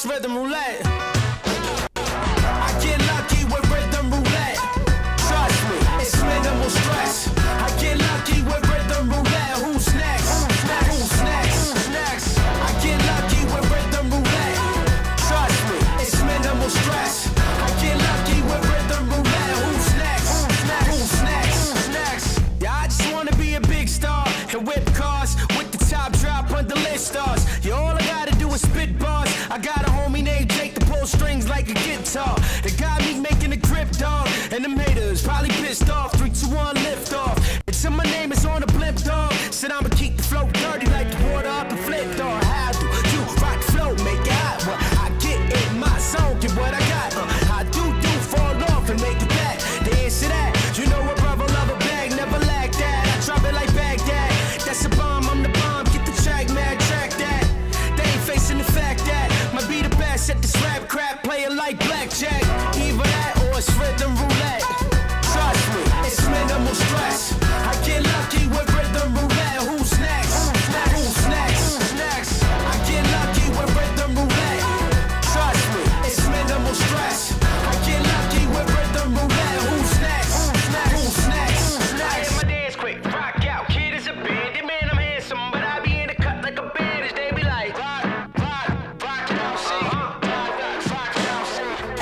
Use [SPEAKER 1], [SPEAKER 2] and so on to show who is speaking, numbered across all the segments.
[SPEAKER 1] it's rhythm roulette. I get lucky with rhythm roulette. Trust me, it's minimal stress. I get lucky with rhythm roulette. Who's next? Who's next? I get lucky with rhythm roulette. Trust me, it's minimal stress. I get lucky with rhythm roulette. Who's next? Who's next? Yeah, I just wanna be a big star and whip cars with the top drop under list stars. Yeah, all I gotta do is spit bars. I got a homie named Jake to pull strings like a guitar. The guy me making a grip, dog. And them haters probably pissed off. 3, 2, 1, lift off. Until my name is on the blimp, dog. Said I'ma keep the flow dirty like the water up and flip, dog. How do you rock the flow, make it hot? Well, I get in my zone, get what I got. I do fall off and make it back. The answer that, you know a brother love a bag, never lack that. I drop it like Baghdad. That's a bomb, I'm the bomb. Get the track, man, track that. They ain't facing the fact that might be the best at this rap crap, playing like blackjack. Either that or it's rhythm roulette. Trust me, it's minimal stress. I get lucky with rhythm roulette. Who's next? Who's next? I get lucky with rhythm roulette. Trust me, it's minimal stress. I get lucky with rhythm roulette. Who's next? Who's next? I hit my dance quick, rock out. Kid is a bandit, man, I'm handsome, but I be in the cut like a bandage. They be like, rock it out, see.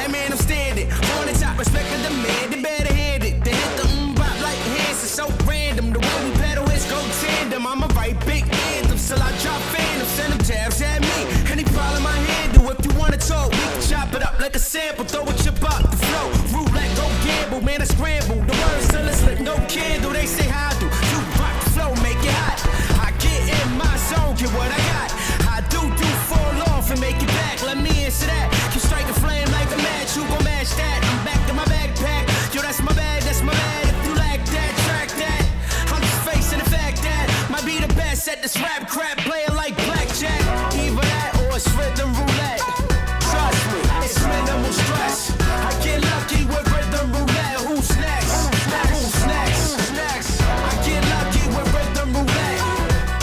[SPEAKER 1] Hey man, I'm standing on the top, respect the demand. They better hand it. They hit the bop like hands, it's so random. The way we pedal is go tandem. I'm a right big anthem, till I drop phantoms. Send them jabs at me. Any problem I handle. If you wanna talk, we can chop it up like a sample. Throw a chip out the flow. Roulette, go gamble, man, I scramble. The words still a slip, no candle. They say how do you rock the flow, make it hot. I get in my zone, get what I got. I do fall off and make it back. Let me answer that. You strike a flame like a match, you gon' match that. I'm back in my backpack. Yo, that's my bag, that's my bag. If you like that, track that. I'm just facing the fact that might be the best at this rap crap, playing like blackjack. Either that or it's rhythm roulette. Trust me, it's minimal stress. I get lucky with rhythm roulette. Who's next? Who's next? I get lucky with rhythm roulette.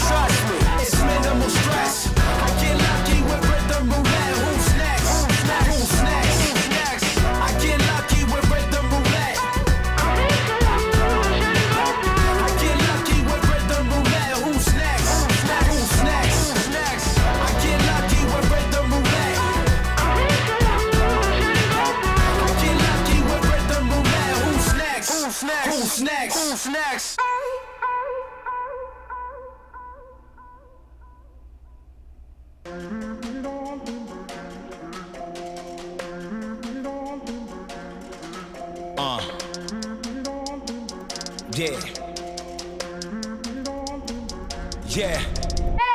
[SPEAKER 1] Trust me, it's minimal stress. I get lucky with rhythm roulette. Who's next? Who's next? I get lucky with rhythm roulette. I get lucky with rhythm roulette. Who's next? Who's next? I get lucky with rhythm roulette. I get lucky with rhythm roulette. Who's next? Who's next? Yeah.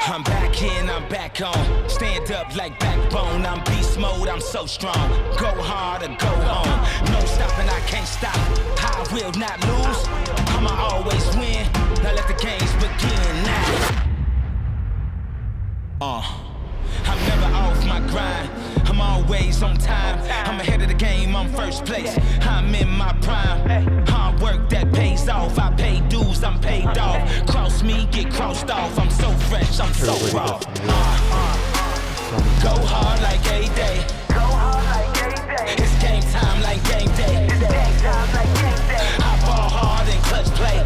[SPEAKER 1] I'm back in, I'm back on. Stand up like backbone. I'm beast mode, I'm so strong. Go hard or go home. No stopping, I can't stop. I will not lose. I'ma always win. Now let the games begin now. I'm never off my grind. I'm always on time. I'm ahead of the game, I'm first place. I'm in my prime. Hard work that pays off. I pay dues, I'm paid off. Cross me, get crossed off. I'm so fresh, I'm so raw. Go hard like a day. It's game time like game day. I ball hard and clutch play.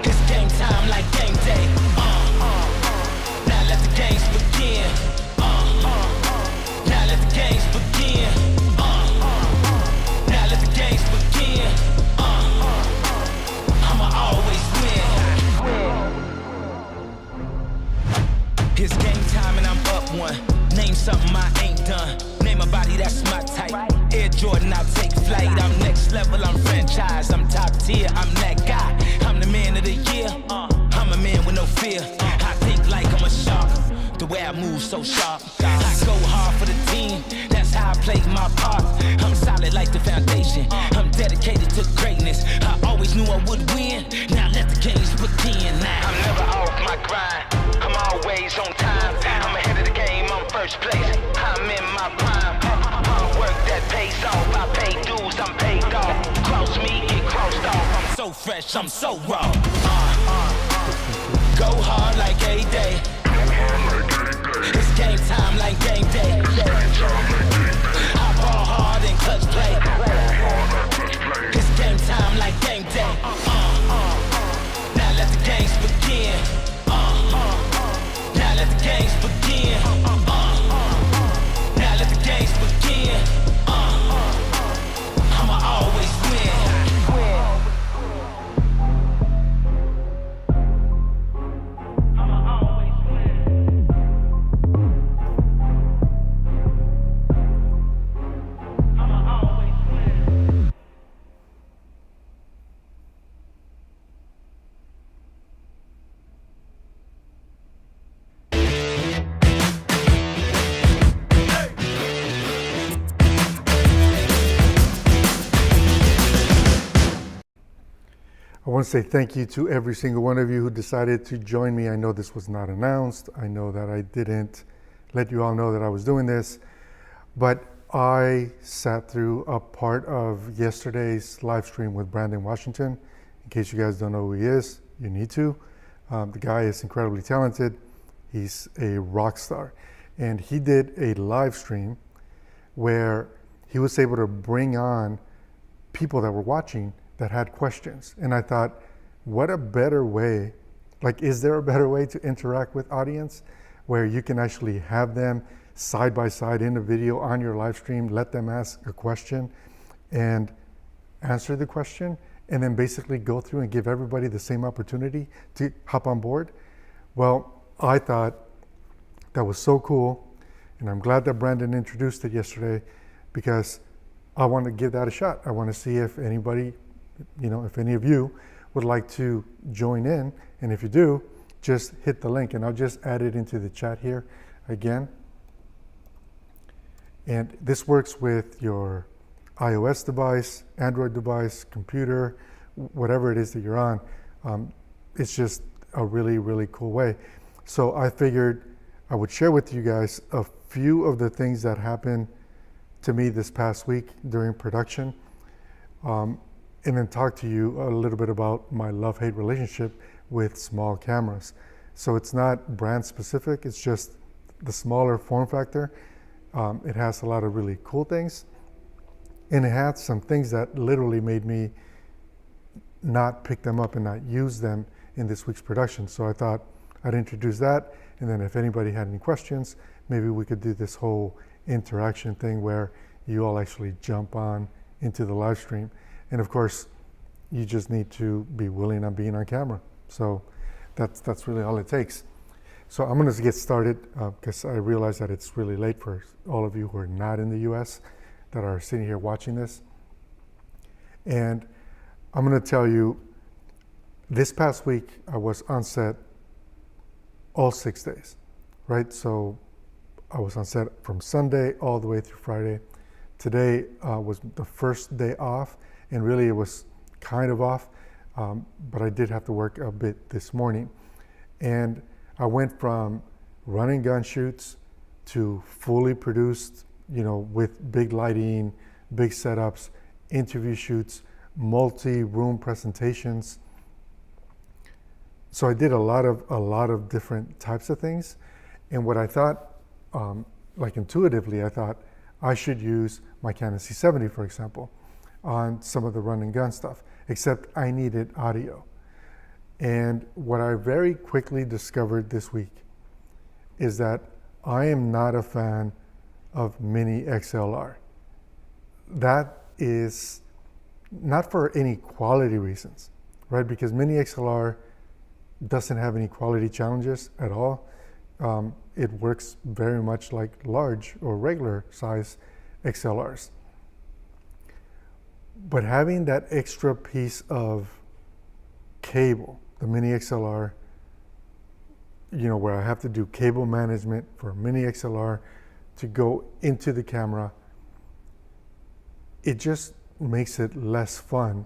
[SPEAKER 1] It's game time like game day. Now let the games begin. Now let the games begin. Now let the games begin. I'ma always win. It's game time and I'm up one. Name something I ain't done. Name a body that's my type. Air Jordan, I'll take flight. I'm next level, I'm franchise. I'm top tier, I'm that guy. I'm the man of the year. I'm a man with no fear. I think like I'm a shark. The way I move so sharp. I go hard for the team. That's how I play my part. I'm solid like the foundation. I'm dedicated to greatness. I always knew I would win. Now let the games begin. Now I'm never off my grind. I'm always on time. I'm ahead of the game. I'm first place. I'm in my prime. Hard work that pays off. I pay dues. I'm paid off. Cross me, get crossed off. I'm so fresh. I'm so raw. Go hard like a day. It's game time like game day.
[SPEAKER 2] want to say thank you to every single one of you who decided to join me. I know this was not announced. I know that I didn't let you all know that I was doing this, but I sat through a part of yesterday's live stream with Brandon Washington. In case you guys don't know who he is, you need to. The guy is incredibly talented. He's a rock star. And he did a live stream where he was able to bring on people that were watching that had questions. And I thought, what a better way, like, is there a better way to interact with audience where you can actually have them side by side in a video on your live stream, let them ask a question and answer the question, and then basically go through and give everybody the same opportunity to hop on board? Well, I thought that was so cool, and I'm glad that Brandon introduced it yesterday, because I want to give that a shot. I want to see if anybody, if any of you would like to join in, and if you do, just hit the link, and I'll just add it into the chat here again. And this works with your iOS device, Android device, computer, whatever it is that you're on. It's just a really, really cool way. So I figured I would share with you guys a few of the things that happened to me this past week during production, and then talk to you a little bit about my love-hate relationship with small cameras. So it's not brand specific, it's just the smaller form factor. It has a lot of really cool things, and it had some things that literally made me not pick them up and not use them in this week's production. So I thought I'd introduce that, and then if anybody had any questions, maybe we could do this whole interaction thing where you all actually jump on into the live stream. And of course, you just need to be willing on being on camera. So that's really all it takes. So I'm going to get started because I realize that it's really late for all of you who are not in the US that are sitting here watching this. And I'm going to tell you, this past week I was on set all 6 days, right? So I was on set from Sunday all the way through Friday. Today was the first day off, and really it was kind of off, but I did have to work a bit this morning. And I went from running gun shoots to fully produced, with big lighting, big setups, interview shoots, multi-room presentations. So I did a lot of different types of things. And what I thought, intuitively, I thought I should use my Canon C70, for example, on some of the run and gun stuff, except I needed audio. And what I very quickly discovered this week is that I am not a fan of Mini XLR. That is not for any quality reasons, right? Because Mini XLR doesn't have any quality challenges at all. It works very much like large or regular size XLRs. But having that extra piece of cable, the Mini XLR, where I have to do cable management for Mini XLR to go into the camera, it just makes it less fun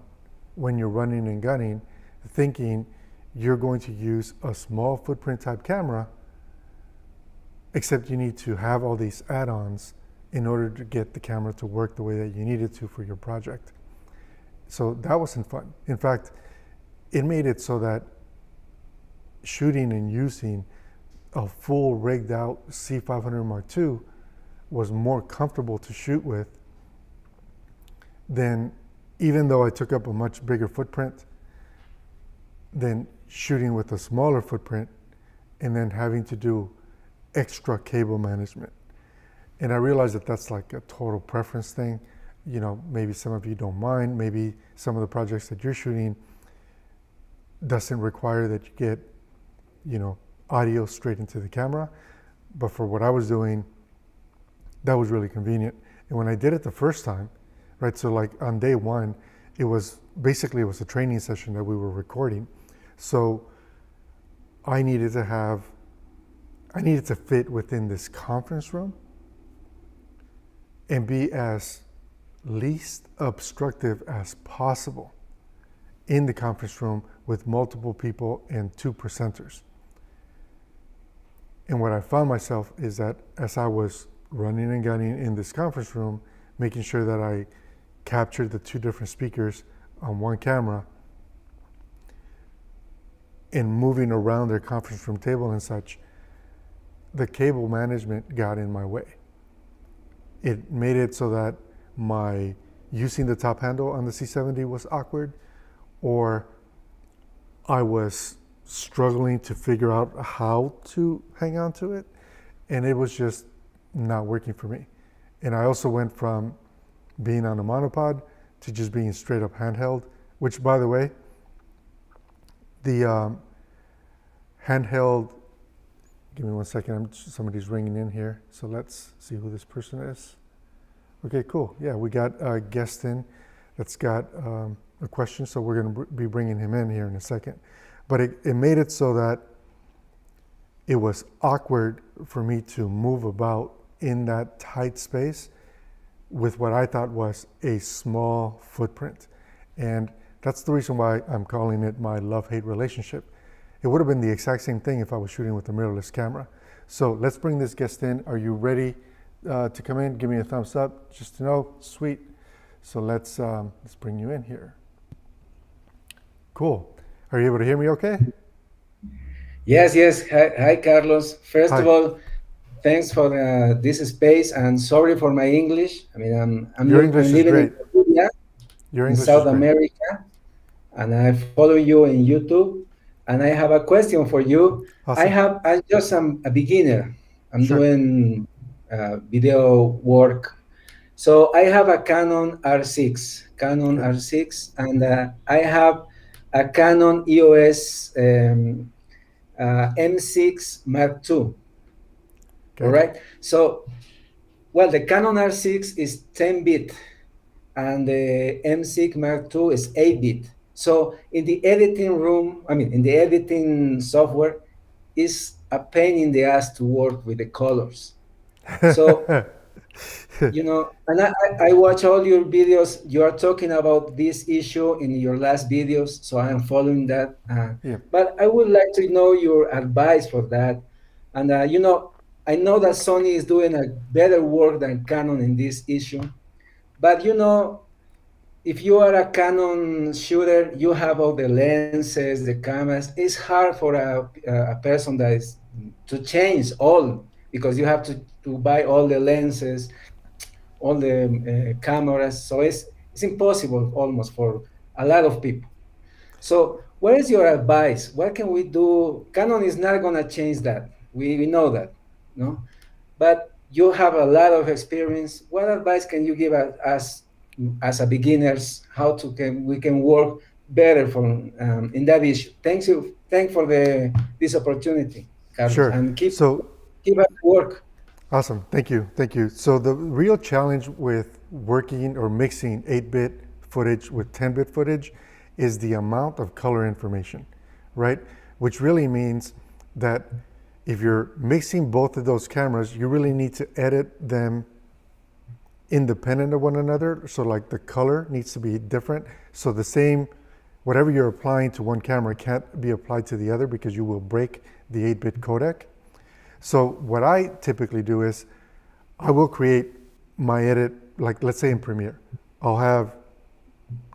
[SPEAKER 2] when you're running and gunning, thinking you're going to use a small footprint type camera, except you need to have all these add-ons in order to get the camera to work the way that you need it to for your project. So that wasn't fun. In fact, it made it so that shooting and using a full rigged out C500 Mark II was more comfortable to shoot with than, even though I took up a much bigger footprint, than shooting with a smaller footprint and then having to do extra cable management. And I realize that that's like a total preference thing. Maybe some of you don't mind, maybe some of the projects that you're shooting doesn't require that you get, audio straight into the camera. But for what I was doing, that was really convenient. And when I did it the first time, right, so like on day one, it was a training session that we were recording. So I needed to fit within this conference room and be as least obstructive as possible in the conference room with multiple people and 2 presenters. And what I found myself is that as I was running and gunning in this conference room, making sure that I captured the 2 different speakers on one camera and moving around their conference room table and such, the cable management got in my way. It made it so that my using the top handle on the C70 was awkward, or I was struggling to figure out how to hang on to it, and it was just not working for me. And I also went from being on a monopod to just being straight up handheld, which, by the way, the handheld, give me one second, somebody's ringing in here, so let's see who this person is. Okay, cool. Yeah, we got a guest in that's got a question, so we're going to be bringing him in here in a second. But it made it so that it was awkward for me to move about in that tight space with what I thought was a small footprint. And that's the reason why I'm calling it my love-hate relationship. It would have been the exact same thing if I was shooting with a mirrorless camera. So let's bring this guest in. Are you ready to come in? Give me a thumbs up, just to know. Sweet. So let's bring you in here. Cool. Are you able to hear me okay?
[SPEAKER 3] Yes. Hi, Carlos. First
[SPEAKER 2] Hi.
[SPEAKER 3] of all, thanks for this space, and sorry for my English. I mean, I'm
[SPEAKER 2] Your English is
[SPEAKER 3] living
[SPEAKER 2] great.
[SPEAKER 3] in Colombia,
[SPEAKER 2] Your
[SPEAKER 3] in
[SPEAKER 2] English
[SPEAKER 3] South
[SPEAKER 2] is great.
[SPEAKER 3] America, and I follow you in YouTube. And I have a question for you.
[SPEAKER 2] Awesome.
[SPEAKER 3] I'm just a beginner. I'm
[SPEAKER 2] Sure.
[SPEAKER 3] doing video work. So I have a Canon R6,
[SPEAKER 2] Okay.
[SPEAKER 3] R6, and I have a Canon EOS M6 Mark II. All
[SPEAKER 2] Okay.
[SPEAKER 3] right. So, well, the Canon R6 is 10-bit, and the M6 Mark II is 8-bit. So in the editing room, in the editing software, it's a pain in the ass to work with the colors. So, and I watch all your videos. You are talking about this issue in your last videos, so I am following that.
[SPEAKER 2] Yeah.
[SPEAKER 3] But I would like to know your advice for that. And, I know that Sony is doing a better work than Canon in this issue. But, if you are a Canon shooter, you have all the lenses, the cameras. It's hard for a person that is to change all, because you have to buy all the lenses, all the cameras. So it's impossible almost for a lot of people. So what is your advice? What can we do? Canon is not going to change that. We know that, no? But you have a lot of experience. What advice can you give us as a beginners, how we can work better in that issue? Thanks for this opportunity, Carlos,
[SPEAKER 2] Sure.
[SPEAKER 3] and keep
[SPEAKER 2] So
[SPEAKER 3] up the work.
[SPEAKER 2] awesome. Thank you. Thank you. So the real challenge with working or mixing 8-bit footage with 10-bit footage is the amount of color information, right? Which really means that if you're mixing both of those cameras, you really need to edit them independent of one another. So like the color needs to be different. So the same, whatever you're applying to one camera can't be applied to the other, because you will break the 8-bit codec. So what I typically do is I will create my edit, like let's say in Premiere, I'll have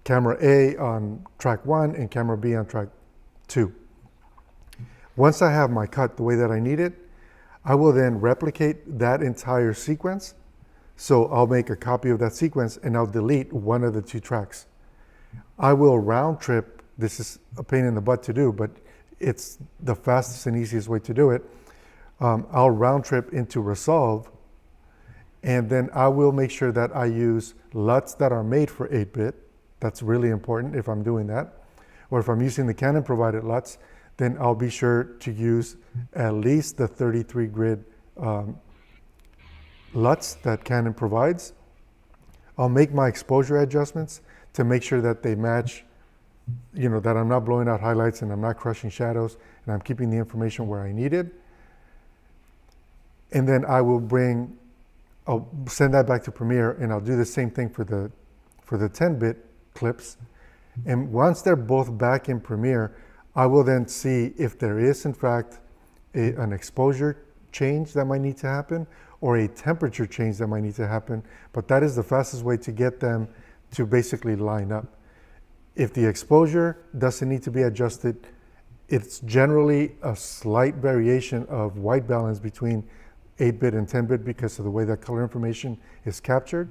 [SPEAKER 2] camera A on track 1 and camera B on track 2. Once I have my cut the way that I need it, I will then replicate that entire sequence. So I'll make a copy of that sequence and I'll delete one of the 2 tracks. I will round trip, this is a pain in the butt to do, but it's the fastest and easiest way to do it. I'll round trip into Resolve, and then I will make sure that I use LUTs that are made for 8-bit. That's really important if I'm doing that. Or if I'm using the Canon provided LUTs, then I'll be sure to use at least the 33 grid LUTs that Canon provides. I'll make my exposure adjustments to make sure that they match, that I'm not blowing out highlights and I'm not crushing shadows, and I'm keeping the information where I need it. And then I'll send that back to Premiere, and I'll do the same thing for the 10-bit clips. And once they're both back in Premiere, I will then see if there is, in fact, an exposure change that might need to happen or a temperature change that might need to happen. But that is the fastest way to get them to basically line up. If the exposure doesn't need to be adjusted, it's generally a slight variation of white balance between 8-bit and 10-bit because of the way that color information is captured.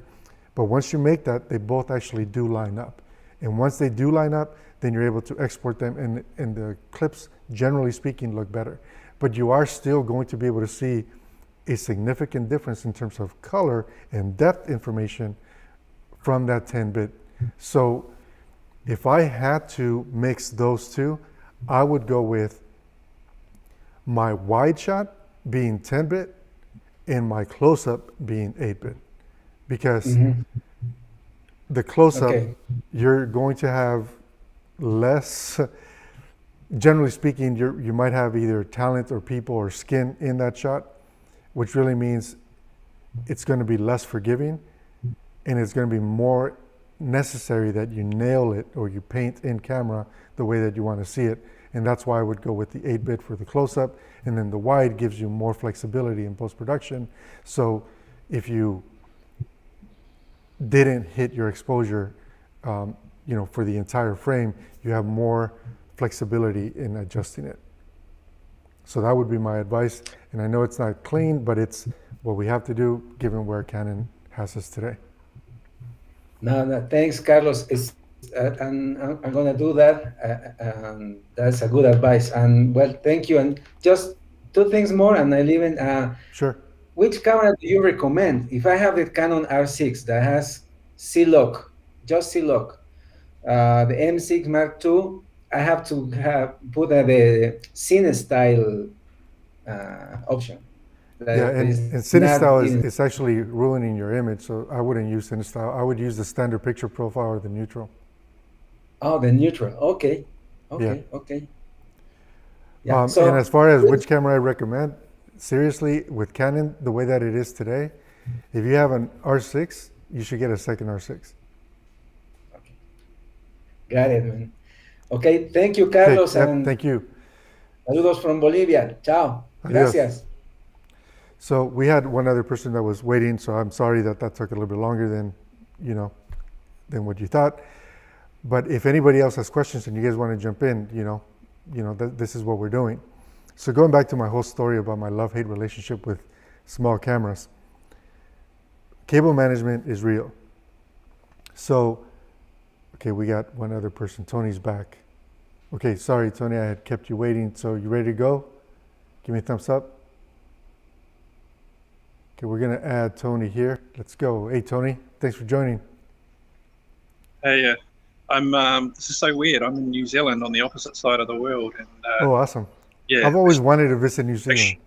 [SPEAKER 2] But once you make that, they both actually do line up. And once they do line up, then you're able to export them, and the clips, generally speaking, look better. But you are still going to be able to see a significant difference in terms of color and depth information from that 10-bit. So if I had to mix those two, I would go with my wide shot being 10-bit and my close-up being 8-bit. Because the close-up, you're going to have less, generally speaking, you might have either talent or people or skin in that shot, which really means it's going to be less forgiving, and it's going to be more necessary that you nail it or you paint in camera the way that you want to see it. And that's why I would go with the 8-bit for the close-up, and then the wide gives you more flexibility in post-production. So if you didn't hit your exposure, for the entire frame, you have more flexibility in adjusting it. So that would be my advice. And I know it's not clean, but it's what we have to do given where Canon has us today.
[SPEAKER 3] No, thanks, Carlos. I'm going to do that. That's a good advice. And well, thank you. And just two things more, and I leave it.
[SPEAKER 2] Sure.
[SPEAKER 3] Which camera do you recommend? If I have the Canon R6 that has C-Lock, just C-Lock, the M6 Mark II, I have to put the Cine style option.
[SPEAKER 2] Yeah, and Cine style is actually ruining your image, so I wouldn't use Cine style. I would use the standard picture profile or the neutral.
[SPEAKER 3] Oh, the neutral. Okay.
[SPEAKER 2] Yeah.
[SPEAKER 3] Yeah.
[SPEAKER 2] And as far as which camera I recommend, seriously, with Canon, the way that it is today, if you have an R6, you should get a second R6.
[SPEAKER 3] Okay. Got it, man. Okay, thank you, Carlos.
[SPEAKER 2] And thank you.
[SPEAKER 3] Saludos from Bolivia. Ciao. Gracias.
[SPEAKER 2] So we had one other person that was waiting, so I'm sorry that took a little bit longer than what you thought. But if anybody else has questions and you guys want to jump in, this is what we're doing. So going back to my whole story about my love-hate relationship with small cameras, cable management is real. So, okay, we got one other person. Tony's back. Okay, sorry, Tony, I had kept you waiting. So you ready to go? Give me a thumbs up. Okay, we're going to add Tony here. Let's go. Hey, Tony, thanks for joining.
[SPEAKER 4] Hey, this is so weird. I'm in New Zealand on the opposite side of the world. And,
[SPEAKER 2] oh, awesome.
[SPEAKER 4] Yeah,
[SPEAKER 2] I've always wanted to visit New Zealand.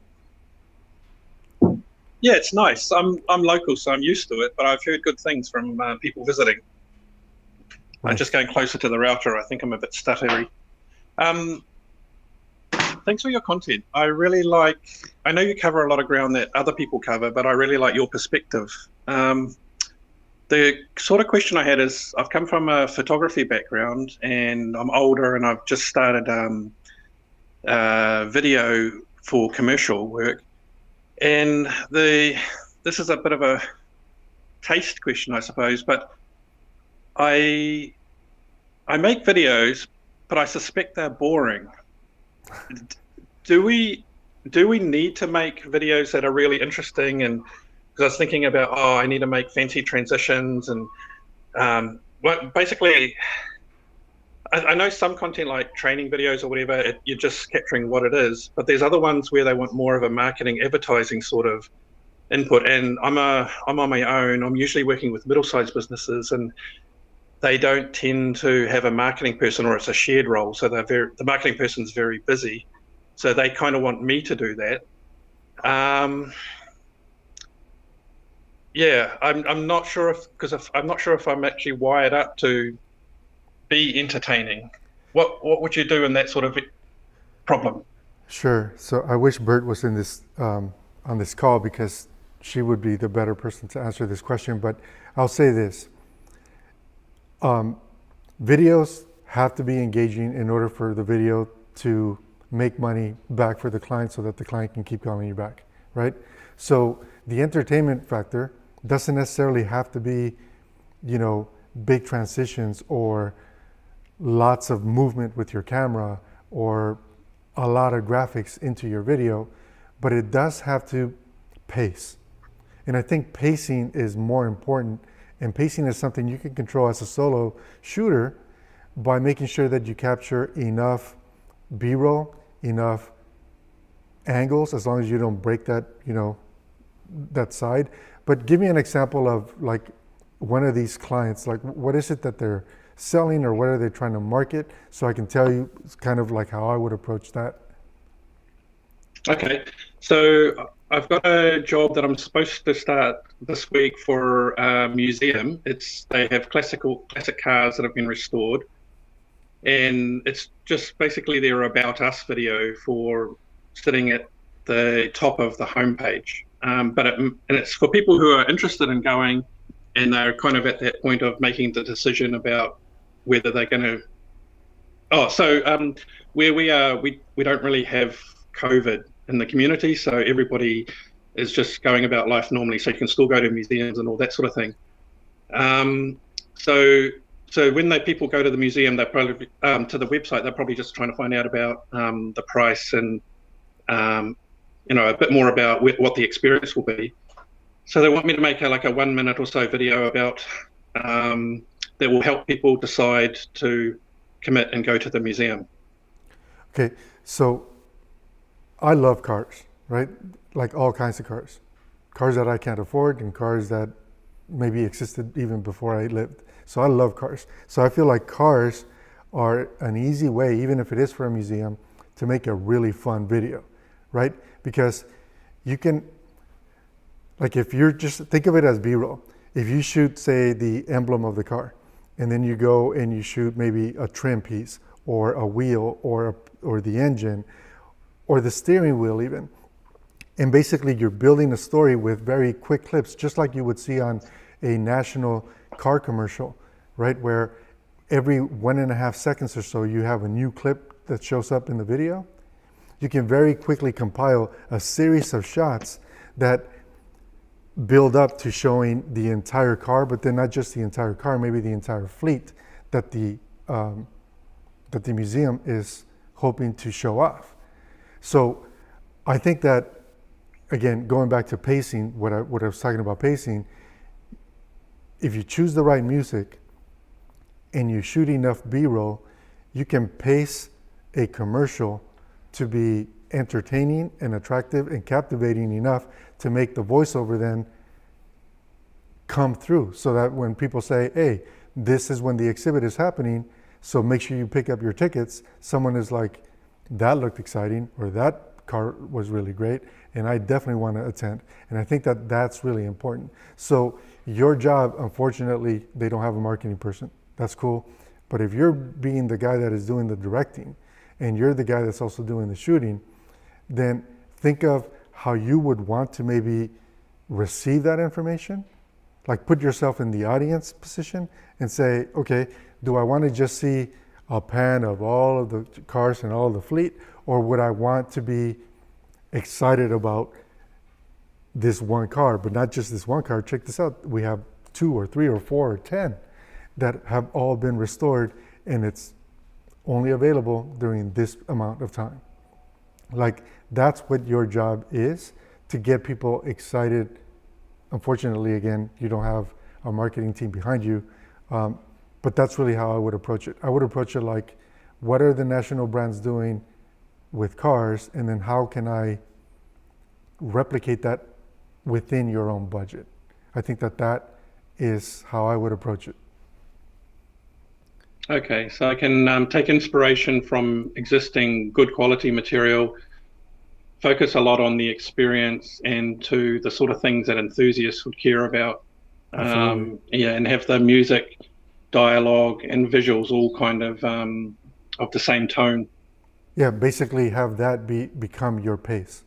[SPEAKER 4] Yeah, it's nice. I'm local, so I'm used to it, but I've heard good things from people visiting.
[SPEAKER 2] Right.
[SPEAKER 4] I'm just going closer to the router. I think I'm a bit stuttery. Thanks for your content. I really like, I know you cover a lot of ground that other people cover, but I really like your perspective. The sort of question I had is, I've come from a photography background and I'm older and I've just started video for commercial work. And this is a bit of a taste question, I suppose, but I make videos, but I suspect they're boring. Do we need to make videos that are really interesting? And because I was thinking about, I need to make fancy transitions and basically, I know some content like training videos or whatever, you're just capturing what it is, but there's other ones where they want more of a marketing, advertising sort of input. And I'm on my own. I'm usually working with middle-sized businesses, and they don't tend to have a marketing person, or it's a shared role. So the marketing person's very busy. So they kind of want me to do that. Yeah, I'm not sure I'm not sure if I'm actually wired up to be entertaining. What would you do in that sort of problem?
[SPEAKER 2] Sure. So I wish Bert was in this on this call, because she would be the better person to answer this question. But I'll say this: videos have to be engaging in order for the video to make money back for the client so that the client can keep calling you back, right? So the entertainment factor doesn't necessarily have to be, big transitions or lots of movement with your camera or a lot of graphics into your video, but it does have to pace. And I think pacing is more important, and pacing is something you can control as a solo shooter by making sure that you capture enough B-roll, enough angles, as long as you don't break that, that side. But give me an example of like one of these clients, like what is it that they're selling or what are they trying to market, so I can tell you kind of like how I would approach that.
[SPEAKER 4] Okay, so I've got a job that I'm supposed to start this week for a museum. They have classic cars that have been restored, and it's just basically their About Us video for sitting at the top of the homepage. And it's for people who are interested in going, and they're kind of at that point of making the decision about whether they're going to. Where we are, we don't really have COVID in the community, so everybody is just going about life normally. So you can still go to museums and all that sort of thing. So when people go to the museum, they're probably to the website. They're probably just trying to find out about the price and a bit more about what the experience will be. So they want me to make a 1 minute or so video about that will help people decide to commit and go to the museum.
[SPEAKER 2] Okay, so I love cars, right? Like all kinds of cars. Cars that I can't afford and cars that maybe existed even before I lived. So I love cars. So I feel like cars are an easy way, even if it is for a museum, to make a really fun video, right? Because you can, like if you're just, think of it as B-roll. If you shoot, say, the emblem of the car, and then you go and you shoot maybe a trim piece or a wheel or the engine or the steering wheel even. And basically you're building a story with very quick clips, just like you would see on a national car commercial, right? Where every 1.5 seconds or so you have a new clip that shows up in the video. You can very quickly compile a series of shots that build up to showing the entire car, but then not just the entire car, maybe the entire fleet that the museum is hoping to show off. So I think that, again, going back to pacing, what I was talking about pacing, if you choose the right music and you shoot enough B-roll, you can pace a commercial to be entertaining and attractive and captivating enough to make the voiceover then come through, so that when people say, hey, this is when the exhibit is happening, so make sure you pick up your tickets, someone is like, that looked exciting, or that car was really great, and I definitely want to attend. And I think that that's really important. So your job, unfortunately, they don't have a marketing person. That's cool. But if you're being the guy that is doing the directing, and you're the guy that's also doing the shooting, then think of how you would want to maybe receive that information. Like put yourself in the audience position and say, okay, do I want to just see a pan of all of the cars and all of the fleet, or would I want to be excited about this one car, but not just this one car? Check this out. We have 2 or 3 or 4 or 10 that have all been restored, and it's only available during this amount of time. Like that's what your job is, to get people excited. Unfortunately, again, you don't have a marketing team behind you, but that's really how I would approach it. I would approach it like, what are the national brands doing with cars, and then how can I replicate that within your own budget? I think that is how I would approach it.
[SPEAKER 4] Okay, so I can take inspiration from existing good quality material, focus a lot on the experience and to the sort of things that enthusiasts would care about. And have the music, dialogue, and visuals all kind of the same tone. Yeah,
[SPEAKER 2] basically have that become your pace,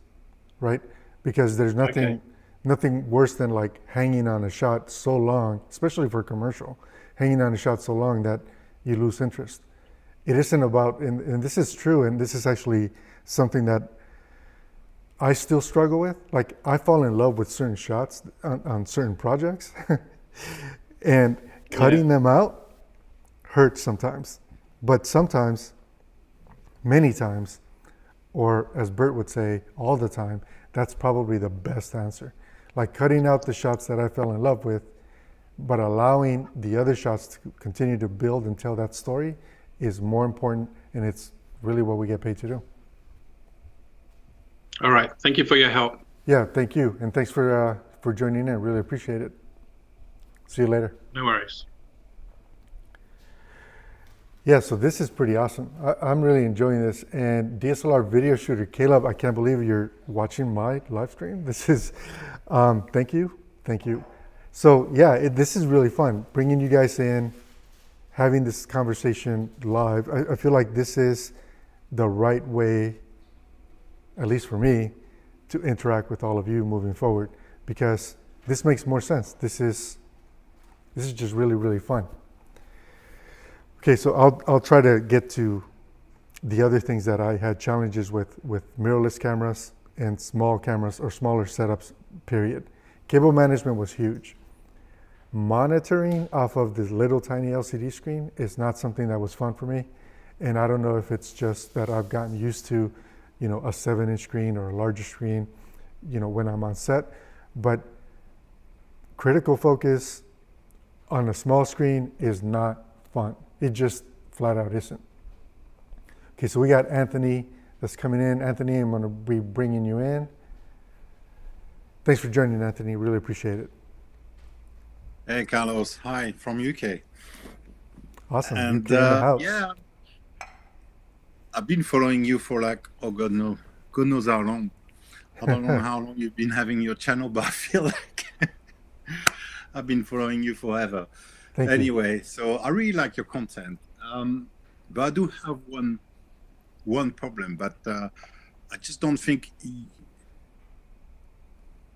[SPEAKER 2] right? Because there's nothing worse than like hanging on a shot so long, especially for commercial, hanging on a shot so long that you lose interest. it isn't about, and this is true, and this is actually something that I still struggle with. Like, I fall in love with certain shots on certain projects, and cutting them out hurts sometimes. But sometimes, many times, or as Bert would say, all the time, that's probably the best answer. Like, cutting out the shots that I fell in love with, but allowing the other shots to continue to build and tell that story is more important, and it's really what we get paid to do.
[SPEAKER 4] All right. Thank you for your help.
[SPEAKER 2] Yeah, thank you, and thanks for joining in. Really appreciate it. See you later.
[SPEAKER 4] No worries.
[SPEAKER 2] Yeah, so this is pretty awesome. I'm really enjoying this. And DSLR video shooter Caleb, I can't believe you're watching my live stream. This is, thank you. So yeah, this is really fun, bringing you guys in, having this conversation live. I feel like this is the right way, at least for me, to interact with all of you moving forward, because this makes more sense. This is just really, really fun. Okay, so I'll try to get to the other things that I had challenges with mirrorless cameras and small cameras or smaller setups, period. Cable management was huge. Monitoring off of this little tiny LCD screen is not something that was fun for me. And I don't know if it's just that I've gotten used to, a 7-inch screen or a larger screen, when I'm on set. But critical focus on a small screen is not fun. It just flat out isn't. Okay, so we got Anthony that's coming in. Anthony, I'm going to be bringing you in. Thanks for joining, Anthony. Really appreciate it.
[SPEAKER 5] Hey, Carlos. Hi, from UK.
[SPEAKER 2] Awesome.
[SPEAKER 5] And
[SPEAKER 2] UK in the house.
[SPEAKER 5] yeah, I've been following you for like, oh God, no, God knows how long. I don't know how long you've been having your channel, but I feel like I've been following you forever.
[SPEAKER 2] Thank you.
[SPEAKER 5] Anyway, so I really like your content, but I do have one problem. But I just don't think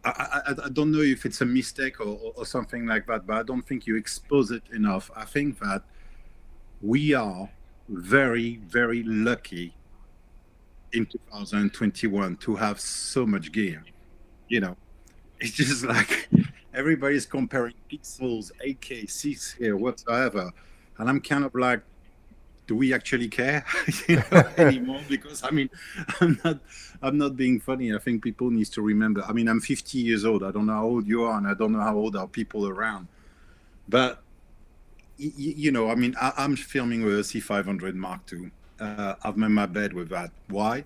[SPEAKER 5] I don't know if it's a mistake or something like that. But I don't think you expose it enough. I think that we are very, very lucky in 2021 to have so much gear. It's just like everybody's comparing pixels, 8K, 6K, whatsoever, and I'm kind of like, do we actually care anymore? Because I'm not being funny. I think people need to remember. I'm 50 years old. I don't know how old you are, and I don't know how old are people around. But I'm filming with a C500 Mark II. I've made my bed with that. Why?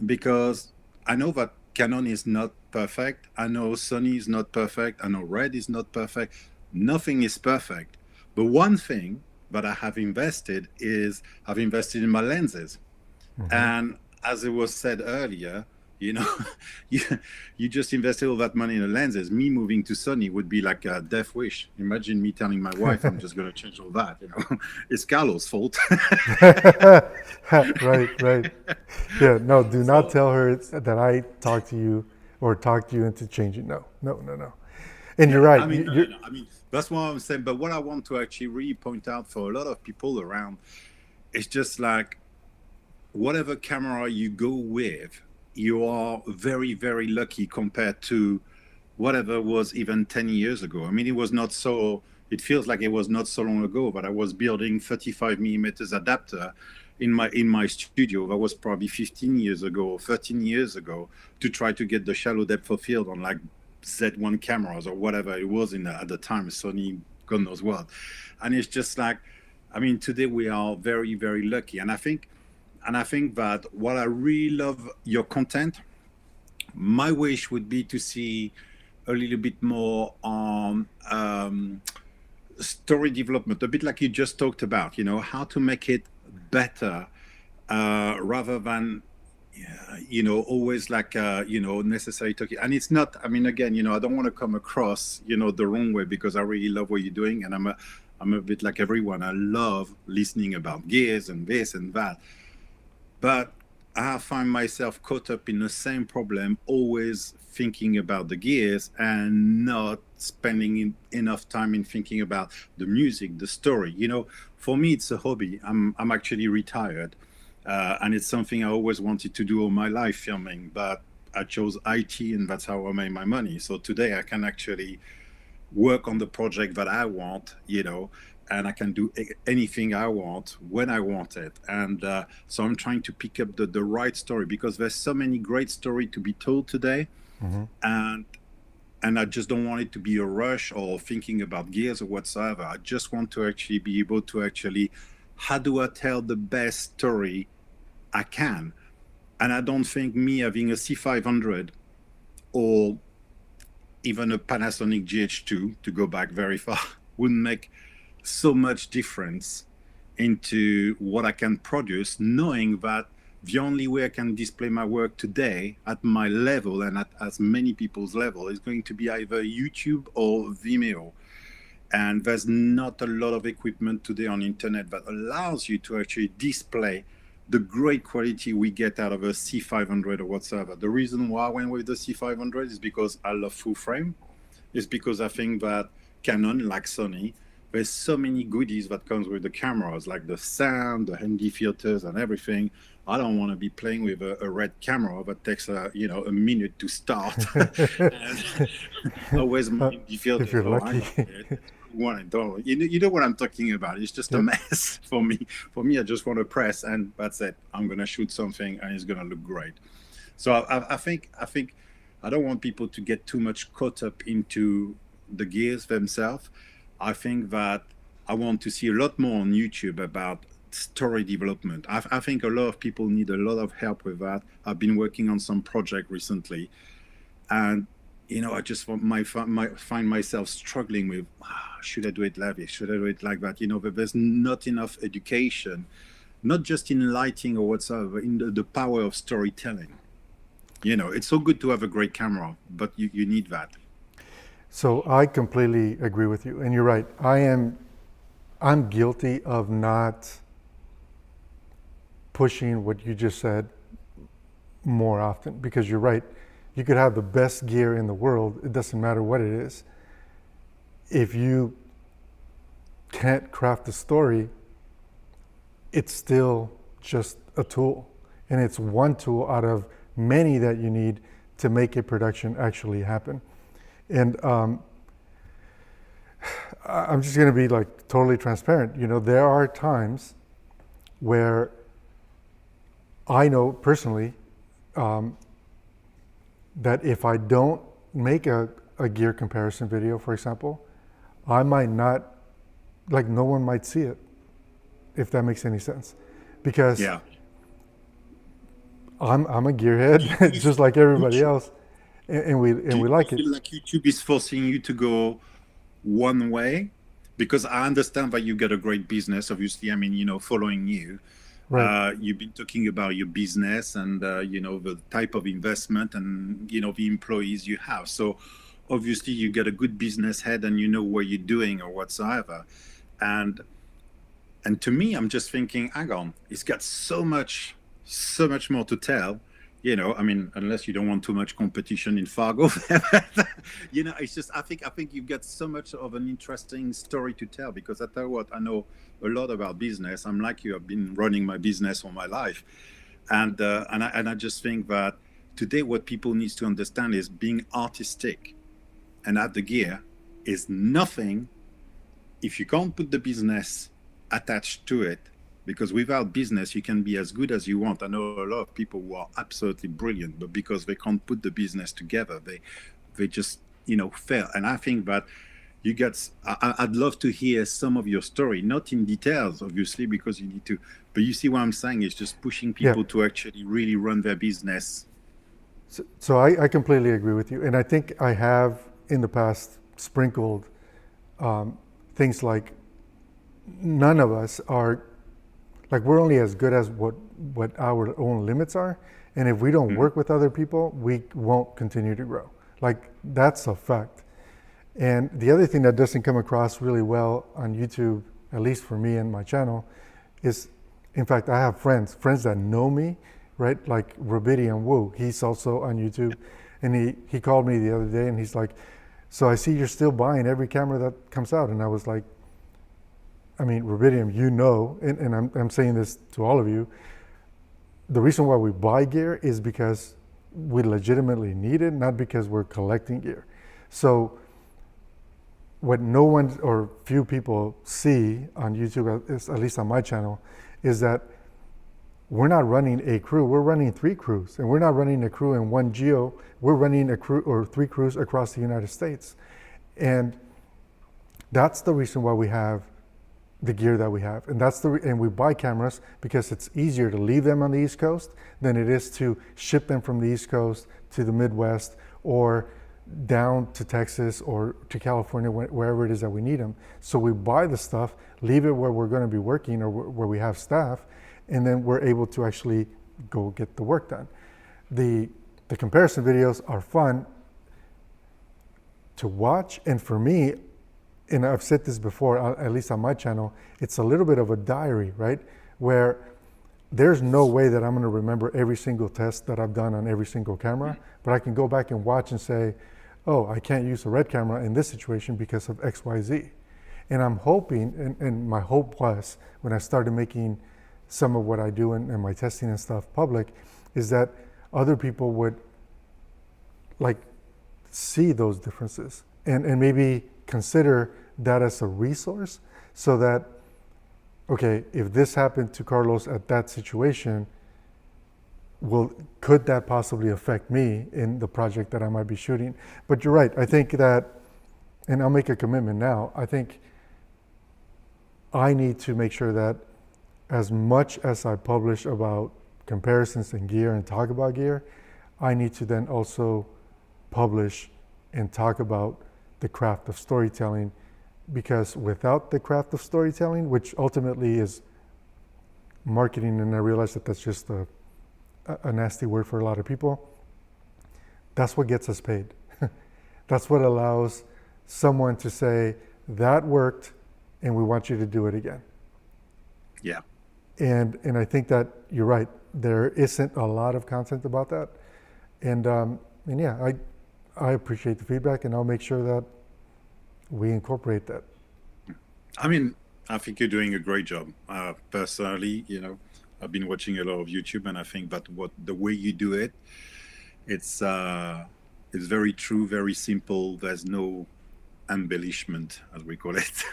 [SPEAKER 5] Because I know that Canon is not perfect. I know Sony is not perfect. I know Red is not perfect. Nothing is perfect. But one thing that I have invested is I've invested in my lenses. Mm-hmm. And as it was said earlier, you just invested all that money in the lenses. Me moving to Sony would be like a death wish. Imagine me telling my wife I'm just going to change all that. It's Carlos' fault.
[SPEAKER 2] Right. Yeah, no, do not tell her that I talked to you into changing. No. And you're right.
[SPEAKER 5] That's what I'm saying. But what I want to actually really point out for a lot of people around, it's just like whatever camera you go with, you are very, very lucky compared to whatever was even 10 years ago. It feels like it was not so long ago, but I was building 35 millimeters adapter in my studio. That was probably 15 years ago or 13 years ago to try to get the shallow depth of field on like Z1 cameras or whatever it was at the time, Sony, God knows what. And it's just like, today we are very, very lucky. And I think that what I really love your content, my wish would be to see a little bit more on story development, a bit like you just talked about, how to make it better rather than, always like, necessarily talking. And it's not, again, I don't want to come across, the wrong way, because I really love what you're doing. And I'm a bit like everyone. I love listening about gears and this and that. But I find myself caught up in the same problem, always thinking about the gears and not spending enough time in thinking about the music, the story. You know, for me, it's a hobby. I'm actually retired, and it's something I always wanted to do all my life, filming. But I chose IT, and that's how I made my money. So today I can actually work on the project that I want, you know, and I can do anything I want when I want it. And so I'm trying to pick up the right story, because there's so many great stories to be told today. And I just don't want it to be a rush or thinking about gears or whatsoever. I just want to actually be able to actually, how do I tell the best story I can? And I don't think me having a C500 or even a Panasonic GH2, to go back very far, would make so much difference into what I can produce, knowing that the only way I can display my work today at my level and at as many people's level is going to be either YouTube or Vimeo. And there's not a lot of equipment today on internet that allows you to actually display the great quality we get out of a C500 or whatsoever. The reason why I went with the C500 is because I love full frame. It's because I think that Canon, like Sony, there's so many goodies that comes with the cameras, like the sound, the handy filters and everything. I don't want to be playing with a red camera that takes a minute to start. And always handy filters.
[SPEAKER 2] If you're lucky.
[SPEAKER 5] You know what I'm talking about. It's just a mess for me. For me, I just want to press and that's it. I'm gonna shoot something and it's gonna look great. So I think I don't want people to get too much caught up into the gears themselves. I think that I want to see a lot more on YouTube about story development. I think a lot of people need a lot of help with that. I've been working on some project recently, and I just find myself struggling with, should I do it like this? Should I do it like that? But there's not enough education, not just in lighting or whatsoever, in the power of storytelling. It's so good to have a great camera, but you need that.
[SPEAKER 2] So I completely agree with you, and you're right. I'm guilty of not pushing what you just said more often, because you're right. You could have the best gear in the world. It doesn't matter what it is. If you can't craft a story, it's still just a tool, and it's one tool out of many that you need to make a production actually happen. And I'm just going to be like totally transparent. There are times where I know personally that if I don't make a gear comparison video, for example, I might not, like, no one might see it, if that makes any sense, because I'm a gearhead just like everybody else. And we like it.
[SPEAKER 5] Do you feel like YouTube is forcing you to go one way? Because I understand that you got a great business, obviously. I mean, following you, right. You've been talking about your business and, the type of investment and, the employees you have. So obviously you get a good business head and you know what you're doing or whatsoever. And to me, I'm just thinking, hang on, it's got so much more to tell. I mean, unless you don't want too much competition in Fargo, it's just, I think you've got so much of an interesting story to tell, because I tell you what, I know a lot about business. I'm like you, I've been running my business all my life. And I just think that today what people need to understand is being artistic and have the gear is nothing if you can't put the business attached to it. Because without business, you can be as good as you want. I know a lot of people who are absolutely brilliant, but because they can't put the business together, they just, fail. And I think that I'd love to hear some of your story, not in details, obviously, because you need to, but you see what I'm saying is just pushing people to actually really run their business.
[SPEAKER 2] So I completely agree with you. And I think I have in the past sprinkled things like none of us are, like, we're only as good as what our own limits are. And if we don't work with other people, we won't continue to grow. Like, that's a fact. And the other thing that doesn't come across really well on YouTube, at least for me and my channel, is, in fact, I have friends that know me right? Like Rubidium Wu, he's also on YouTube. And he called me the other day and he's like, so I see you're still buying every camera that comes out. And I was like, I mean, Rubidium, you know, and I'm saying this to all of you, the reason why we buy gear is because we legitimately need it, not because we're collecting gear. So what no one or few people see on YouTube, at least on my channel, is that we're not running a crew, we're running 3 crews. And we're not running a crew in one geo, we're running a crew or 3 crews across the United States. And that's the reason why we have the gear that we have. And and we buy cameras because it's easier to leave them on the East Coast than it is to ship them from the East Coast to the Midwest or down to Texas or to California, wherever it is that we need them. So we buy the stuff, leave it where we're going to be working or where we have staff, and then we're able to actually go get the work done. The comparison videos are fun to watch, and for me, and I've said this before, at least on my channel, it's a little bit of a diary, right? Where there's no way that I'm going to remember every single test that I've done on every single camera, but I can go back and watch and say, oh, I can't use a red camera in this situation because of X, Y, Z. And I'm hoping, and my hope was when I started making some of what I do and my testing and stuff public, is that other people would like see those differences and maybe consider that as a resource, so that, okay, if this happened to Carlos at that situation, could that possibly affect me in the project that I might be shooting? But you're right, I think that, and I'll make a commitment now, I think I need to make sure that as much as I publish about comparisons and gear and talk about gear, I need to then also publish and talk about the craft of storytelling, because without the craft of storytelling, which ultimately is marketing, and I realize that that's just a nasty word for a lot of people, that's what gets us paid. That's what allows someone to say, that worked and we want you to do it again.
[SPEAKER 5] Yeah.
[SPEAKER 2] And I think that you're right. There isn't a lot of content about that. And yeah, I appreciate the feedback, and I'll make sure that we incorporate that.
[SPEAKER 5] I mean, I think you're doing a great job. Personally, you know, I've been watching a lot of YouTube, and I think that the way you do it, it's very true, very simple. There's no embellishment, as we call it.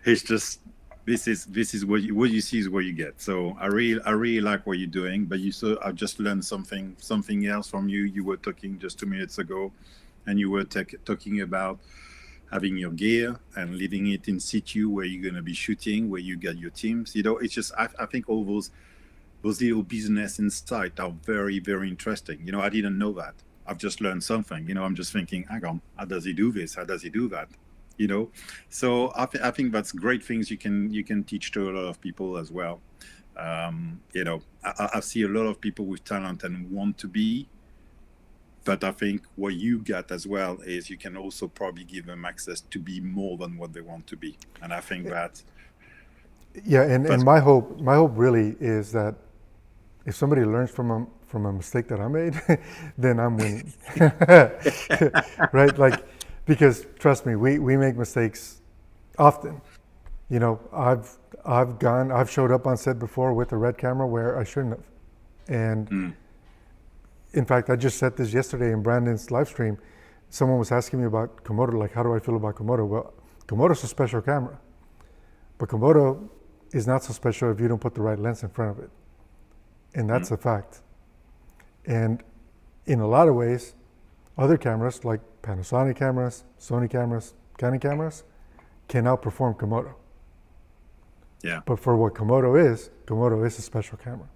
[SPEAKER 5] It's just this is what you see is what you get. So I really like what you're doing. But I just learned something else from you. You were talking just 2 minutes ago, and you were talking about having your gear and leaving it in situ where you're going to be shooting, where you get your teams. You know, it's just I think all those little business insights are very, very interesting. You know, I didn't know that. I've just learned something. You know, I'm just thinking, hang on, how does he do this? How does he do that? You know, so I think that's great things you can teach to a lot of people as well. You know, I see a lot of people with talent and want to be, but I think what you get as well is you can also probably give them access to be more than what they want to be. And I think that.
[SPEAKER 2] Yeah, and my hope really is that if somebody learns from a mistake that I made, then I'm winning. Right? Like, because trust me, we make mistakes often. You know, I've showed up on set before with a red camera where I shouldn't have. And in fact, I just said this yesterday in Brandon's live stream. Someone was asking me about Komodo, like, how do I feel about Komodo? Well, Komodo's a special camera, but Komodo is not so special if you don't put the right lens in front of it. And that's a fact. And in a lot of ways, other cameras like Panasonic cameras, Sony cameras, Canon cameras can outperform Komodo.
[SPEAKER 5] Yeah.
[SPEAKER 2] But for what Komodo is a special camera.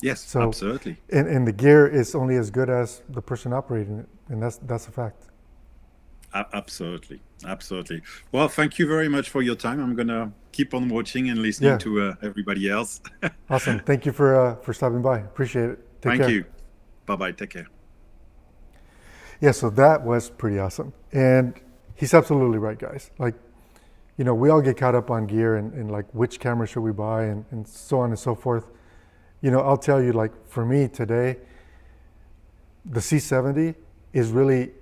[SPEAKER 5] Yes,
[SPEAKER 2] So,
[SPEAKER 5] absolutely.
[SPEAKER 2] And the gear is only as good as the person operating it, and that's a fact.
[SPEAKER 5] Absolutely. Well, thank you very much for your time. I'm gonna keep on watching and listening to everybody else.
[SPEAKER 2] Awesome. Thank you for stopping by. Appreciate it. Take care.
[SPEAKER 5] Thank you. Bye-bye. Take care.
[SPEAKER 2] Yeah, so that was pretty awesome. And he's absolutely right, guys. Like, you know, we all get caught up on gear and like which camera should we buy and so on and so forth. I'll tell you, like for me today, the C70 is really,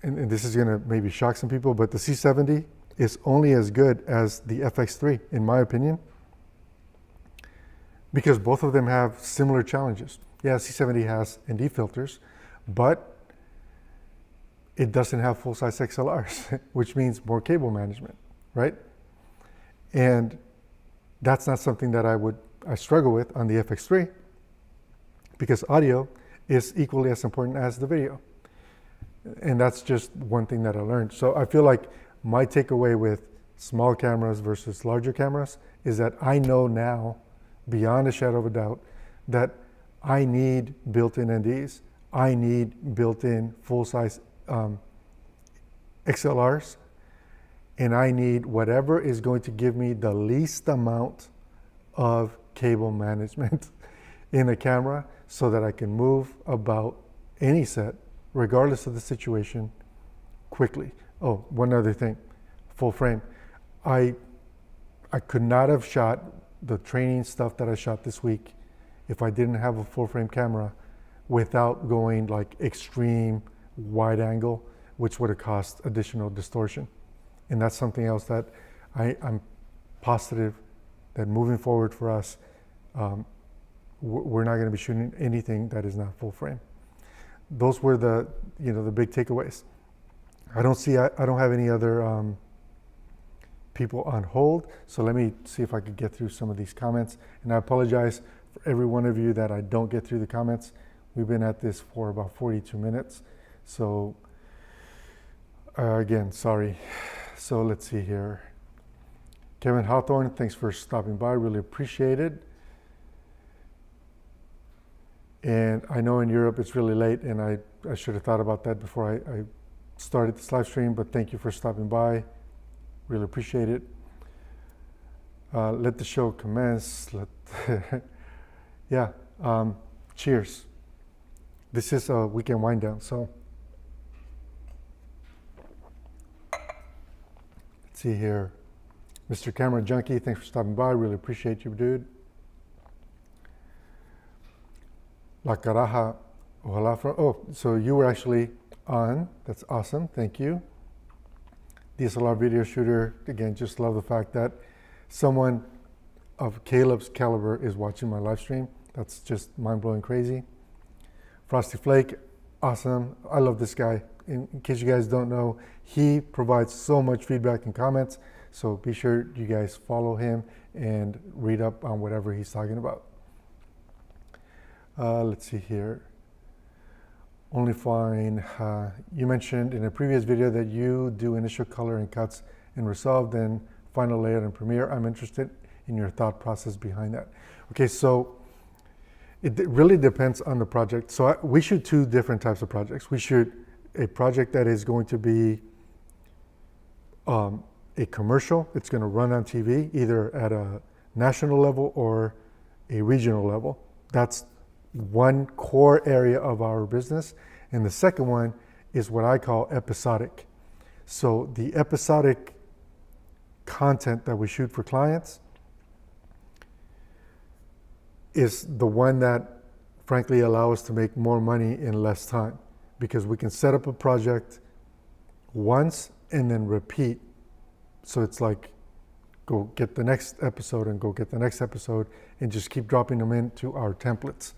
[SPEAKER 2] and this is gonna maybe shock some people, but the C70 is only as good as the FX3, in my opinion, because both of them have similar challenges. Yeah, C70 has ND filters, but it doesn't have full-size XLRs, which means more cable management, right? And that's not something that I struggle with on the FX3, because audio is equally as important as the video. And that's just one thing that I learned. So I feel like my takeaway with small cameras versus larger cameras is that I know now, beyond a shadow of a doubt, that I need built-in NDs. I need built-in full-size XLRs, and I need whatever is going to give me the least amount of cable management in a camera so that I can move about any set, regardless of the situation, quickly. Oh, one other thing, full frame. I could not have shot the training stuff that I shot this week if I didn't have a full frame camera without going like extreme wide angle, which would have cost additional distortion. And that's something else that I'm positive that moving forward for us, we're not going to be shooting anything that is not full frame. Those were the big takeaways. I don't have any other people on hold, so let me see if I could get through some of these comments. And I apologize for every one of you that I don't get through the comments. We've been at this for about 42 minutes, so again, sorry. So let's see here. Kevin Hawthorne, thanks for stopping by, really appreciate it. And I know in Europe it's really late, and I should have thought about that before I started this live stream, but thank you for stopping by. Really appreciate it. Let the show commence. Cheers. This is a weekend wind down, so let's see here. Mr. Camera Junkie, thanks for stopping by. Really appreciate you, dude. La Caraja, ojalá from, so you were actually on. That's awesome. Thank you. DSLR video shooter. Again, just love the fact that someone of Caleb's caliber is watching my live stream. That's just mind-blowing crazy. Frosty Flake, awesome. I love this guy. In case you guys don't know, he provides so much feedback and comments. So be sure you guys follow him and read up on whatever he's talking about. Let's see here. Only Fine. You mentioned in a previous video that you do initial color and cuts in Resolve, then final layout in Premiere. I'm interested in your thought process behind that. Okay, so it really depends on the project. So we shoot two different types of projects. We shoot a project that is going to be a commercial. It's going to run on TV, either at a national level or a regional level. That's one core area of our business. And the second one is what I call episodic. So the episodic content that we shoot for clients is the one that frankly allow us to make more money in less time, because we can set up a project once and then repeat. So it's like, go get the next episode and go get the next episode and just keep dropping them into our templates.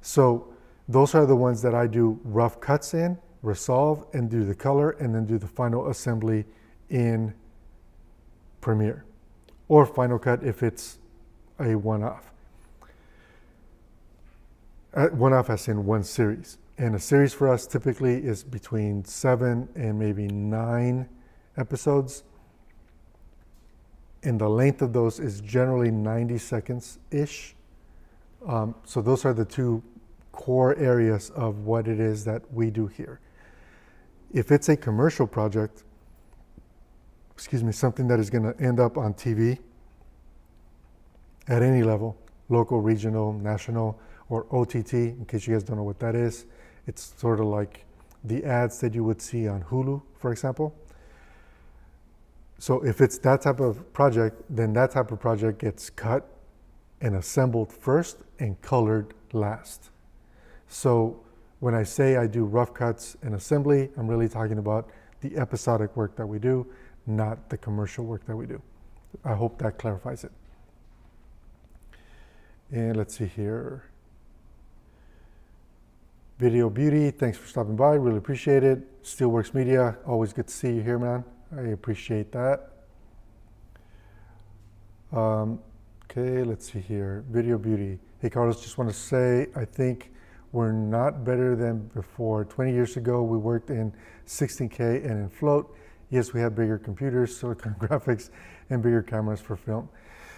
[SPEAKER 2] So those are the ones that I do rough cuts in, Resolve, and do the color, and then do the final assembly in Premiere, or Final Cut if it's a one-off. One-off as in one series. And a series for us typically is between 7 and maybe 9 episodes. And the length of those is generally 90 seconds-ish. So those are the two core areas of what it is that we do here. If it's a commercial project, something that is going to end up on TV at any level, local, regional, national, or OTT, in case you guys don't know what that is, it's sort of like the ads that you would see on Hulu, for example. So if it's that type of project, then that type of project gets cut and assembled first and colored last. So when I say I do rough cuts and assembly, I'm really talking about the episodic work that we do, not the commercial work that we do. I hope that clarifies it. And let's see here. Video Beauty, thanks for stopping by, really appreciate it. Steelworks Media, always good to see you here, man. I appreciate that. Okay, let's see here. Video Beauty. Hey, Carlos, just want to say, I think we're not better than before. 20 years ago, we worked in 16K and in float. Yes, we had bigger computers, silicon graphics, and bigger cameras for film.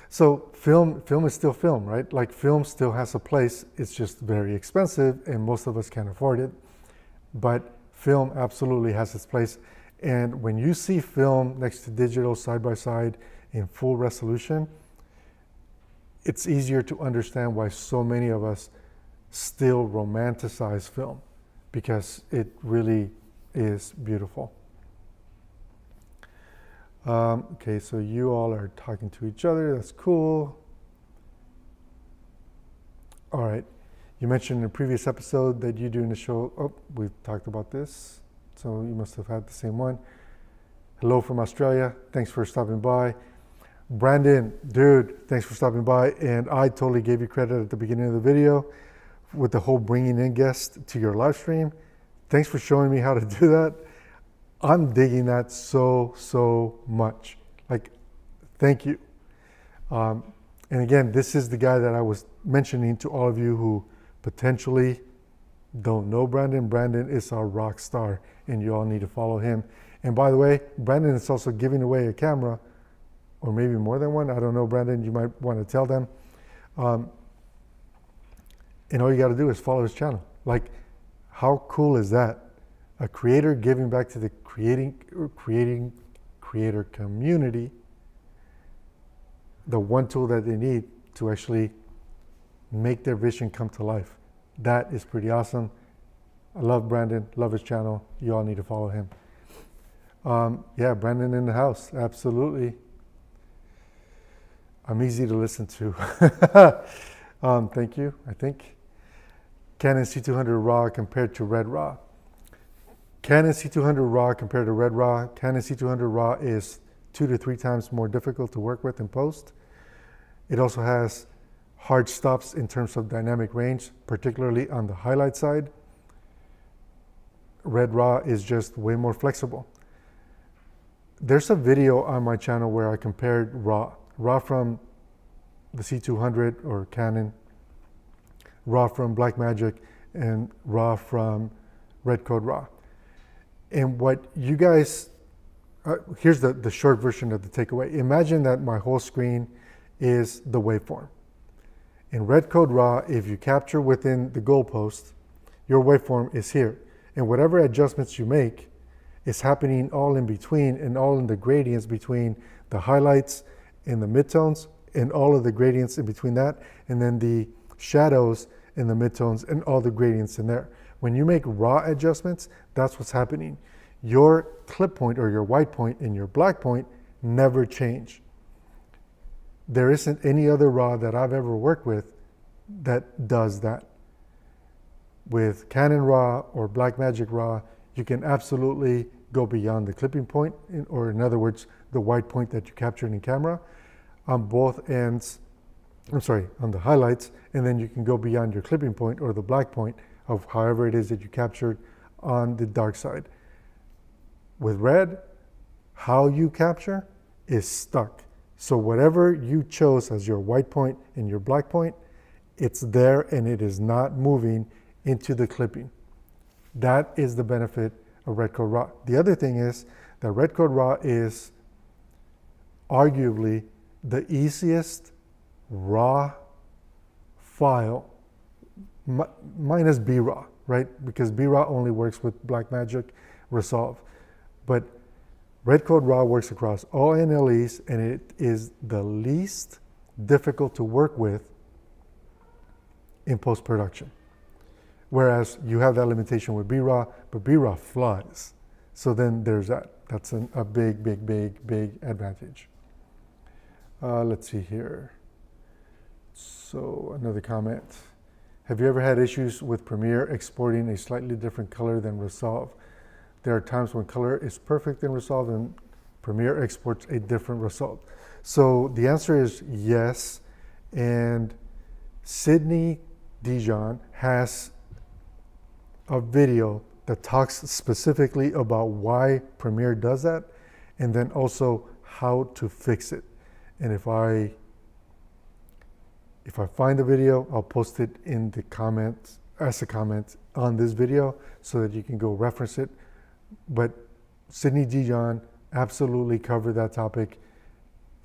[SPEAKER 2] So film is still film, right? Like film still has a place. It's just very expensive and most of us can't afford it. But film absolutely has its place. And when you see film next to digital side by side in full resolution, it's easier to understand why so many of us still romanticize film, because it really is beautiful. Okay, so you all are talking to each other. That's cool. All right. You mentioned in a previous episode that you doing the show. Oh, we've talked about this. So you must have had the same one. Hello from Australia. Thanks for stopping by. Brandon, dude, thanks for stopping by. And I totally gave you credit at the beginning of the video with the whole bringing in guests to your live stream. Thanks for showing me how to do that. I'm digging that so much. Like, thank you. And again, this is the guy that I was mentioning to all of you who potentially don't know Brandon. Brandon is our rock star, and you all need to follow him. And by the way, Brandon is also giving away a camera, or maybe more than one. I don't know, Brandon. You might want to tell them. And all you got to do is follow his channel. Like, how cool is that? A creator giving back to the creator community the one tool that they need to actually make their vision come to life. That is pretty awesome. I love Brandon, love his channel. You all need to follow him. Yeah, Brandon in the house, absolutely. I'm easy to listen to. Thank you, I think. Canon C200 RAW compared to Red RAW. Canon C200 RAW compared to Red RAW. Canon C200 RAW is 2 to 3 times more difficult to work with in post. It also has hard stops in terms of dynamic range, particularly on the highlight side. Red RAW is just way more flexible. There's a video on my channel where I compared RAW from the C200 or Canon, RAW from Blackmagic, and RAW from Red Code RAW. And what you guys, here's the short version of the takeaway. Imagine that my whole screen is the waveform. In Red Code RAW, if you capture within the goalpost, your waveform is here. And whatever adjustments you make is happening all in between and all in the gradients between the highlights and the midtones and all of the gradients in between that, and then the shadows and the midtones and all the gradients in there. When you make raw adjustments, that's what's happening. Your clip point or your white point and your black point never change. There isn't any other RAW that I've ever worked with that does that. With Canon RAW or Blackmagic RAW, you can absolutely go beyond the clipping point, or in other words, the white point that you captured in camera on both ends, on the highlights, and then you can go beyond your clipping point or the black point of however it is that you captured on the dark side. With Red, how you capture is stuck. So whatever you chose as your white point and your black point, it's there and it is not moving into the clipping. That is the benefit of Red Code RAW. The other thing is that Red Code RAW is arguably the easiest RAW file minus B-RAW, right? Because B-RAW only works with Blackmagic Resolve. But Red Code RAW works across all NLEs, and it is the least difficult to work with in post-production. Whereas you have that limitation with B-RAW, but B-RAW flies. So then there's that. That's a big advantage. Let's see here. So another comment. Have you ever had issues with Premiere exporting a slightly different color than Resolve? There are times when color is perfect in Resolve and Premiere exports a different result. So the answer is yes. And Sydney Dijon has a video that talks specifically about why Premiere does that, and then also how to fix it. And if I find the video, I'll post it in the comments as a comment on this video so that you can go reference it. But Sydney Dijon absolutely covered that topic,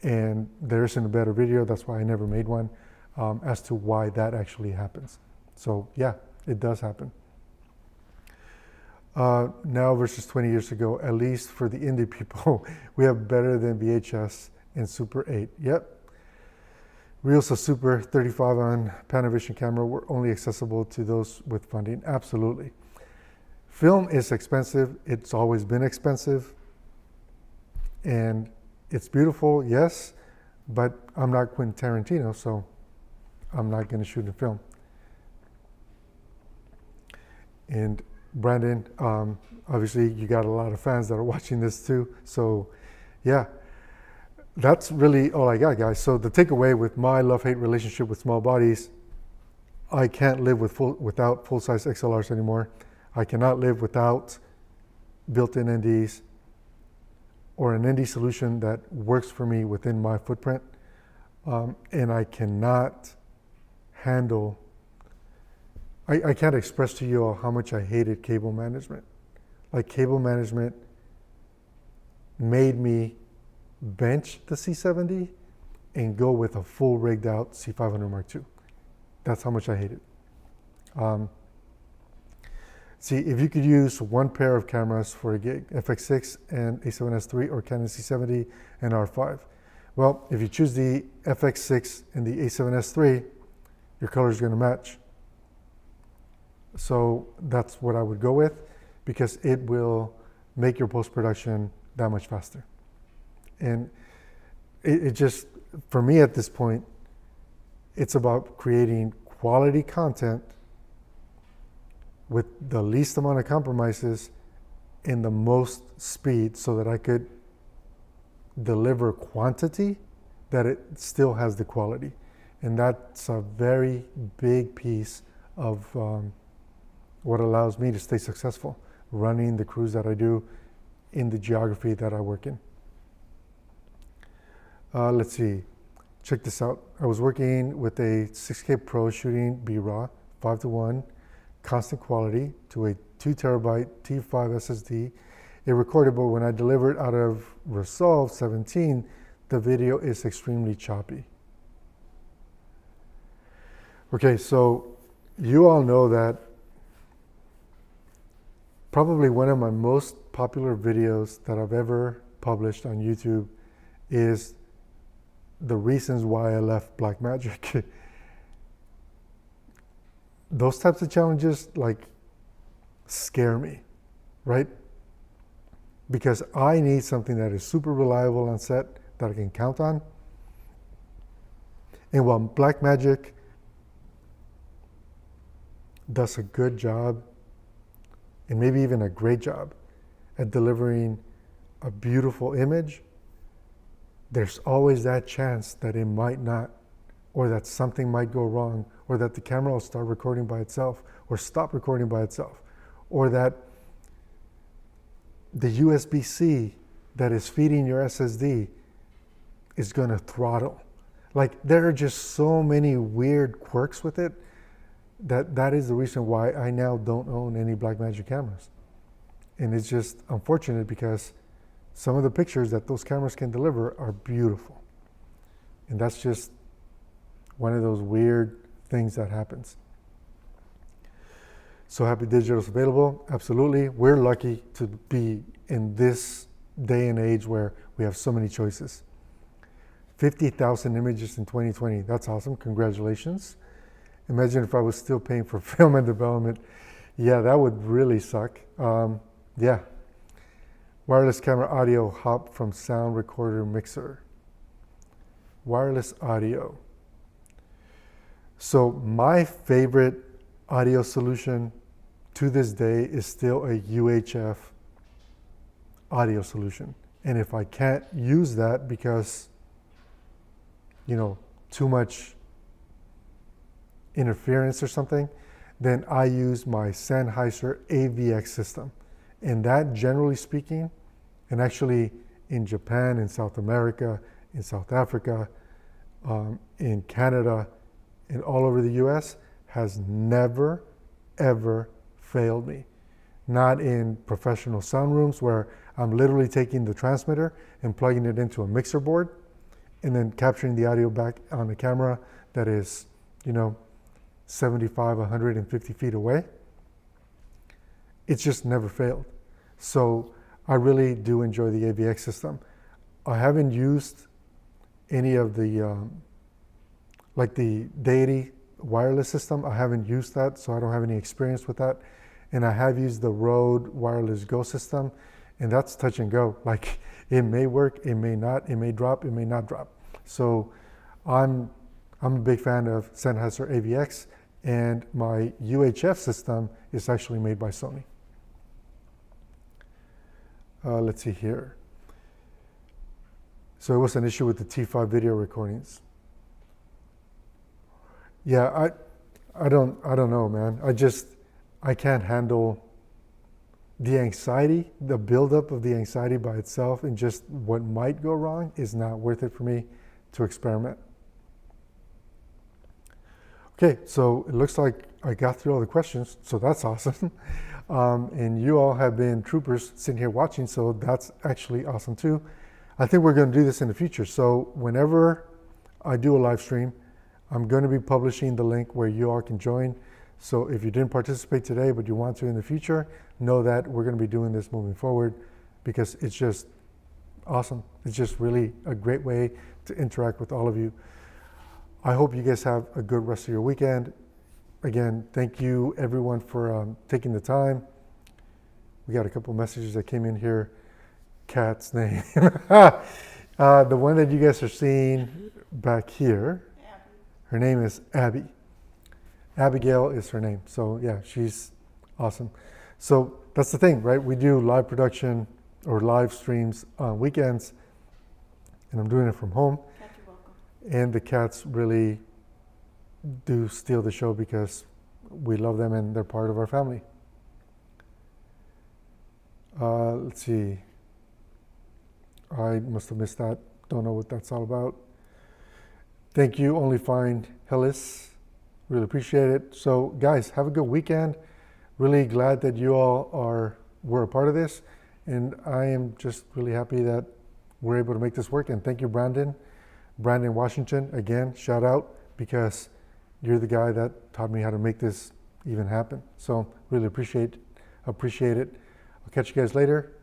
[SPEAKER 2] and there isn't a better video. That's why I never made one as to why that actually happens. So yeah, it does happen. Now versus 20 years ago, at least for the indie people, we have better than VHS and Super 8. Yep. Reels of Super 35 on Panavision camera were only accessible to those with funding. Absolutely. Film is expensive. It's always been expensive. And it's beautiful, yes, but I'm not Quentin Tarantino, so I'm not going to shoot in film. And Brandon, obviously you got a lot of fans that are watching this too. So yeah, that's really all I got, guys. So the takeaway with my love-hate relationship with small bodies, I can't live without full-size XLRs anymore. I cannot live without built-in NDs or an ND solution that works for me within my footprint. And I cannot handle, I can't express to you all how much I hated cable management. Like, cable management made me bench the C70 and go with a full rigged out C500 Mark II. That's how much I hate it. See, if you could use one pair of cameras for a gig, FX6 and A7S III or Canon C70 and R5. Well, if you choose the FX6 and the A7S III, your color is going to match. So that's what I would go with, because it will make your post-production that much faster. And it just, for me at this point, it's about creating quality content with the least amount of compromises and the most speed, so that I could deliver quantity that it still has the quality. And that's a very big piece of what allows me to stay successful running the crews that I do in the geography that I work in. Let's see, check this out. I was working with a 6K Pro shooting B-RAW 5:1 constant quality to a 2 terabyte T5 SSD. It recorded, but when I delivered out of Resolve 17, the video is extremely choppy. Okay, so you all know that probably one of my most popular videos that I've ever published on YouTube is the reasons why I left Blackmagic. Those types of challenges like scare me, right? Because I need something that is super reliable on set that I can count on. And while Blackmagic does a good job, and maybe even a great job at delivering a beautiful image, there's always that chance that it might not, or that something might go wrong, or that the camera will start recording by itself, or stop recording by itself, or that the USB-C that is feeding your SSD is going to throttle. Like, there are just so many weird quirks with it that is the reason why I now don't own any Blackmagic cameras. And it's just unfortunate, because some of the pictures that those cameras can deliver are beautiful. And that's just one of those weird things that happens. So Happy Digital is available? Absolutely. We're lucky to be in this day and age where we have so many choices. 50,000 images in 2020. That's awesome. Congratulations. Imagine if I was still paying for film and development. Yeah, that would really suck. Yeah. Wireless camera audio hop from sound recorder mixer. Wireless audio. So my favorite audio solution to this day is still a UHF audio solution. And if I can't use that because, too much interference or something, then I use my Sennheiser AVX system. And that, generally speaking, and actually in Japan, in South America, in South Africa, in Canada, and all over the US, has never, ever failed me. Not in professional sound rooms where I'm literally taking the transmitter and plugging it into a mixer board and then capturing the audio back on the camera that is, 75, 150 feet away. It's just never failed. So I really do enjoy the AVX system. I haven't used any of the, like the Deity wireless system. I haven't used that, so I don't have any experience with that. And I have used the Rode Wireless Go system, and that's touch and go. Like, it may work, it may not, it may drop, it may not drop. So I'm a big fan of Sennheiser AVX, and my UHF system is actually made by Sony. Let's see here. So it was an issue with the T5 video recordings. Yeah, I don't know, man. I can't handle the anxiety, the buildup of the anxiety by itself, and just what might go wrong is not worth it for me to experiment. Okay, so it looks like I got through all the questions, so that's awesome. And you all have been troopers sitting here watching, so that's actually awesome too. I think we're going to do this in the future. So whenever I do a live stream, I'm going to be publishing the link where you all can join. So if you didn't participate today, but you want to in the future, know that we're going to be doing this moving forward because it's just awesome. It's just really a great way to interact with all of you. I hope you guys have a good rest of your weekend. Again, thank you everyone for taking the time. We got a couple messages that came in here. Cat's name. The one that you guys are seeing back here, her name is Abby. Abigail is her name. So yeah, she's awesome. So that's the thing, right? We do live production or live streams on weekends, and I'm doing it from home. And the cats really do steal the show because we love them and they're part of our family. Let's see. I must have missed that. Don't know what that's all about. Thank you, Only Find Hillis. Really appreciate it. So guys, have a good weekend. Really glad that you all were a part of this. And I am just really happy that we're able to make this work. And thank you, Brandon Washington. Again, shout out, because you're the guy that taught me how to make this even happen. So really appreciate it. I'll catch you guys later.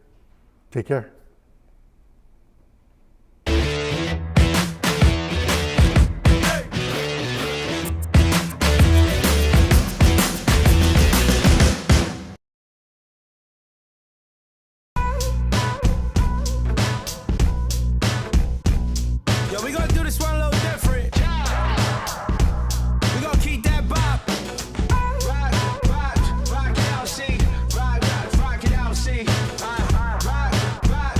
[SPEAKER 2] Take care.
[SPEAKER 1] Yo, we gonna do this one a little different. We gonna keep that bop. Rock it out, see. Rock it out, see. Rock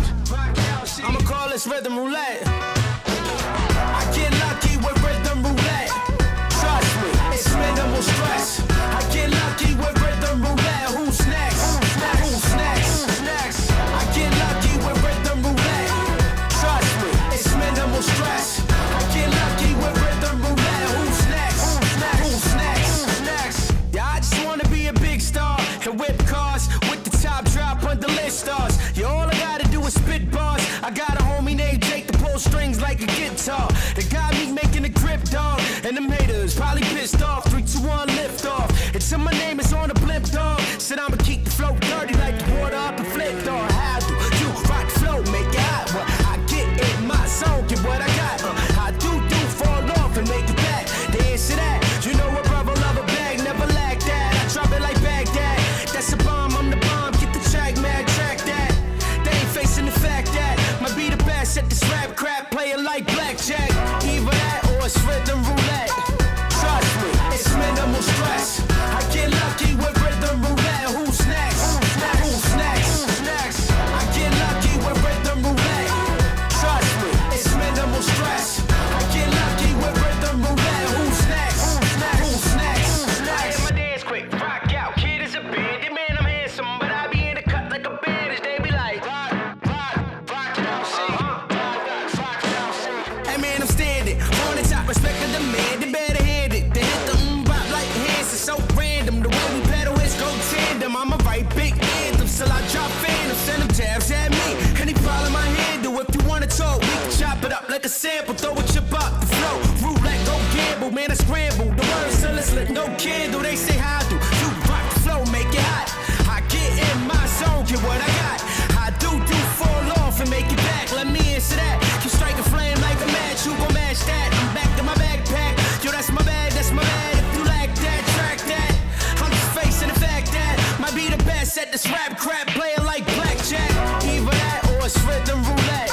[SPEAKER 1] sample, throw a chip up the flow. Roulette, go gamble, man, I scramble. The word sellers lit, no candle. They say how I do. You rock the flow, make it hot. I get in my zone, get what I got. I do fall off and make it back. Let me answer that. You strike a flame like a match, you gon' match that. I'm back to my backpack. Yo, that's my bad, that's my bad. If you like that, track that. I'm just facing the fact that might be the best at this rap crap, playing like blackjack. Either that or it's rhythm roulette.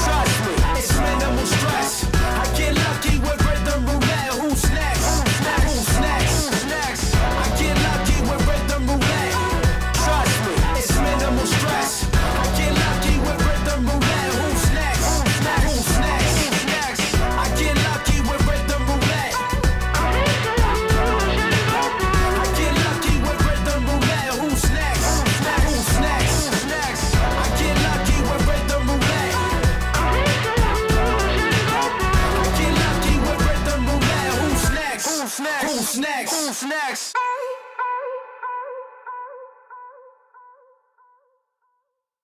[SPEAKER 1] Trust me, it's minimal stress. I get lucky with rhythm roulette. Who's next? Who's next? I get lucky with rhythm roulette. Trust me, it's minimal stress. I get lucky with rhythm roulette. Who's next? Who's next? I get lucky with rhythm roulette. I get lucky with rhythm roulette. Who's next? Who's next? I get lucky with rhythm roulette. I get lucky with rhythm roulette. Who's next? Who's next?